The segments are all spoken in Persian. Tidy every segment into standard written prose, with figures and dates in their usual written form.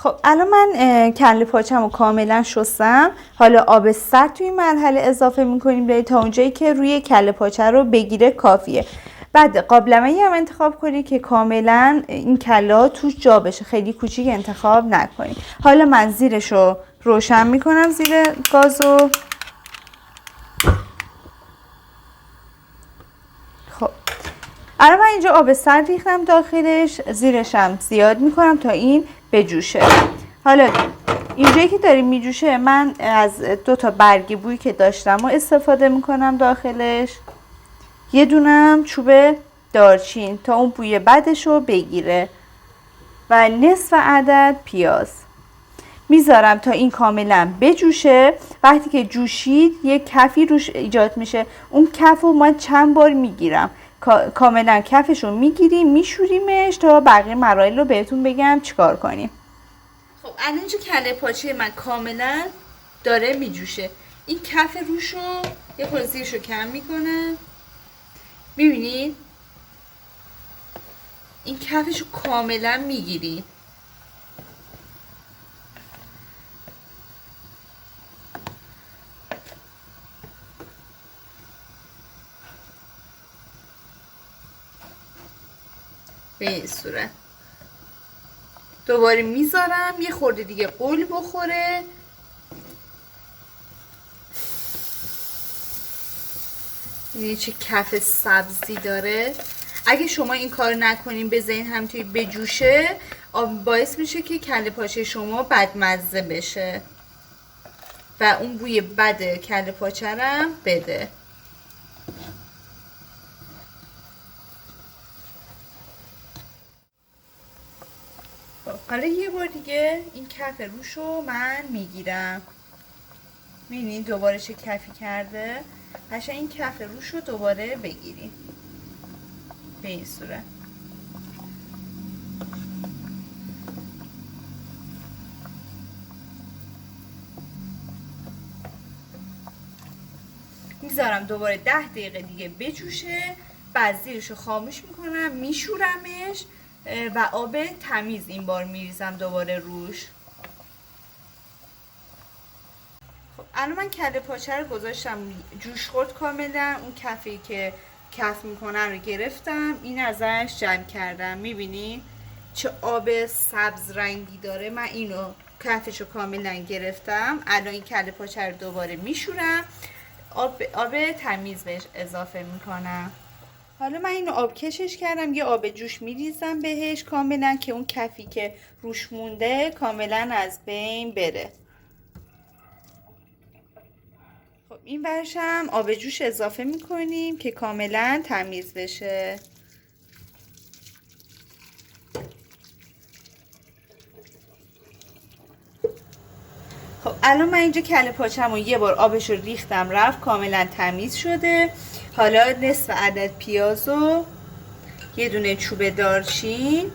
خب الان من کله پاچمو کاملا شستم. حالا آب سرد توی این مرحله اضافه میکنیم تا اونجایی که روی کله پاچه رو بگیره کافیه. بعد قابلمه‌ای هم انتخاب کنید که کاملا این کله ها توش جا بشه، خیلی کوچیک انتخاب نکنید. حالا من زیرشو روشن میکنم، زیر گازو. خب الان من اینجا آب سرد ریختم داخلش، زیرشم زیاد میکنم تا این بجوشه. حالا اینجایی که داریم میجوشه من از 2 تا برگ بویی که داشتم و استفاده میکنم داخلش. یه دونم چوب دارچین تا اون بوی بدش رو بگیره و نصف عدد پیاز میذارم تا این کاملا بجوشه. وقتی که جوشید یه کفی روش ایجاد میشه، اون کف رو من چند بار میگیرم، کاملا کفش رو میگیریم میشوریمش تا بقیه مراحل رو بهتون بگم چیکار کنیم. خب الان اینجا کله پاچه من کاملا داره میجوشه. این کف روش رو یه خورده زیرش رو کم میکنه، میبینید این کفش رو کاملا میگیرید. به این صورت دوباره میذارم یه خورده دیگه قل بخوره. یعنی چه کف سبزی داره. اگه شما این کار نکنین بذارین همینطوری بجوشه، باعث میشه که کله پاچه شما بدمزه بشه و اون بوی بد کله پاچه رو بده. حالا یه بار دیگه این کف روشو من میگیرم. میبینید دوباره چه کفی کرده. قشنگ این کف روشو دوباره بگیریم به این صورت. میذارم دوباره 10 دقیقه دیگه بجوشه. بعد زیرشو خاموش میکنم، میشورمش و آب تمیز این بار میریزم دوباره روش. خب الان من کله پاچه رو گذاشتم جوش خورد کاملا. اون کفی که کف میکنن رو گرفتم، این ازش جمع کردم. میبینی چه آب سبز رنگی داره. من اینو کفشو کاملا گرفتم. الان این کله پاچه رو دوباره میشورم، آب تمیز بهش اضافه میکنم. حالا من اینو آب کشش کردم، یه آب جوش میریزم بهش کاملا که اون کفی که روش مونده کاملا از بین بره. خب این برشم آب جوش اضافه میکنیم که کاملا تمیز بشه. خب الان من اینجا کله پاچه‌مو یه بار آبش رو ریختم رفت، کاملا تمیز شده. حالا نصف عدد پیاز و یه دونه چوب دارچین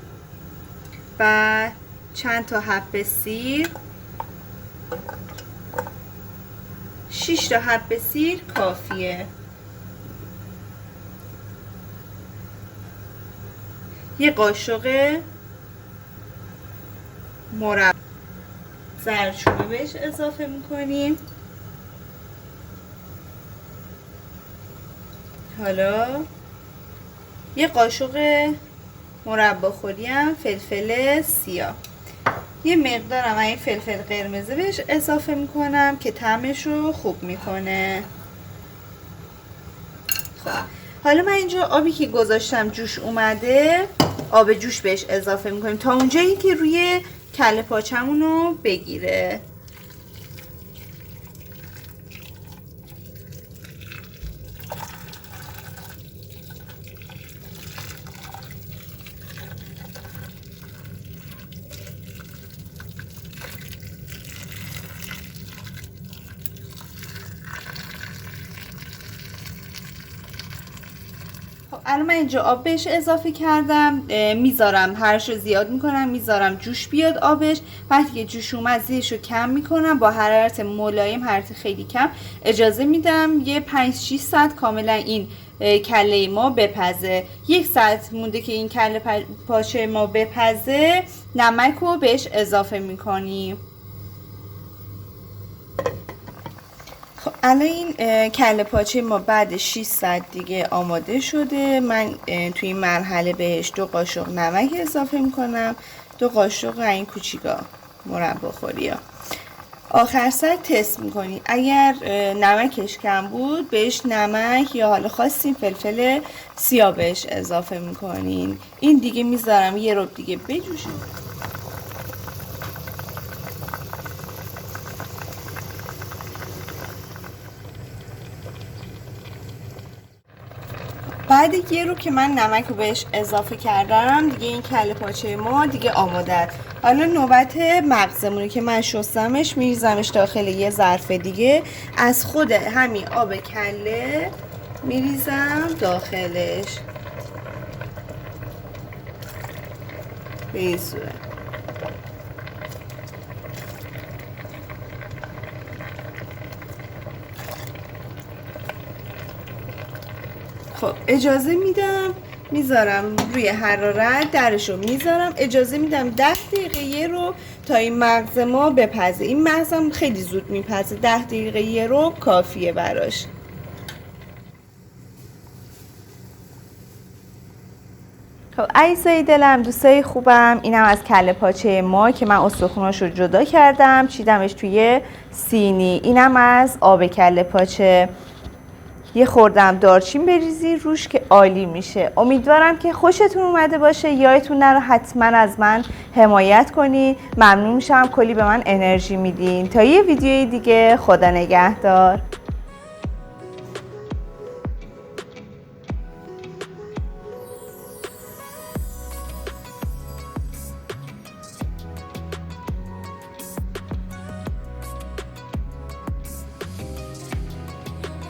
و چند تا حب سیر، 6 تا حب سیر کافیه. یه قاشق مربا زردچوبه بهش اضافه میکنیم. حالا یه قاشق مربا خوری هم فلفل سیاه، یه مقدارم این فلفل قرمز بهش اضافه میکنم که طعمش رو خوب میکنه. خب حالا من اینجا آبی که گذاشتم جوش اومده، آب جوش بهش اضافه میکنیم تا اونجایی که روی کله پاچمون رو بگیره. الان من اینجا آب بهش اضافه کردم، میذارم هرشو زیاد میکنم، میذارم جوش بیاد آبش. وقتی که جوش اومد زیرشو کم میکنم، با حرارت ملایم، حرارت خیلی کم اجازه میدم یه 5-6 ساعت کاملا این کله ما بپزه. 1 ساعت مونده که این کله پاچه ما بپزه، نمک رو بهش اضافه میکنیم. خب الان این کله پاچه ما بعد 6 ساعت دیگه آماده شده. من توی این مرحله بهش 2 قاشق نمک اضافه میکنم، 2 قاشق این کوچیکا مربا خوری ها. آخر سر تست میکنی، اگر نمکش کم بود بهش نمک یا حالا خواستین فلفل سیاه بهش اضافه میکنین. این دیگه میذارم یه ربع دیگه بجوشه. بعد یه رو که من نمک رو بهش اضافه کردم دیگه، این کله پاچه ما دیگه آماده است. حالا نوبت مغزمونه که من شستمش، میریزمش داخل یه ظرف دیگه. از خود همین آب کله میریزم داخلش به این صورت. خب اجازه میدم، میذارم روی حرارت، درشو میذارم، اجازه میدم 10 دقیقه یه رو تا این مغز ما بپزه. این مغزم خیلی زود میپزه، 10 دقیقه یه رو کافیه براش. خب عزیزای دلم، دوستای خوبم، اینم از کله پاچه ما که من استخوناشو جدا کردم، چیدمش توی سینی. اینم از آب کله پاچه. یه خوردم دارچین بریزی روش که عالی میشه. امیدوارم که خوشتون اومده باشه. یادتون نره حتما از من حمایت کنین. ممنون میشم، کلی به من انرژی میدین. تا یه ویدیوی دیگه، خدا نگهدار.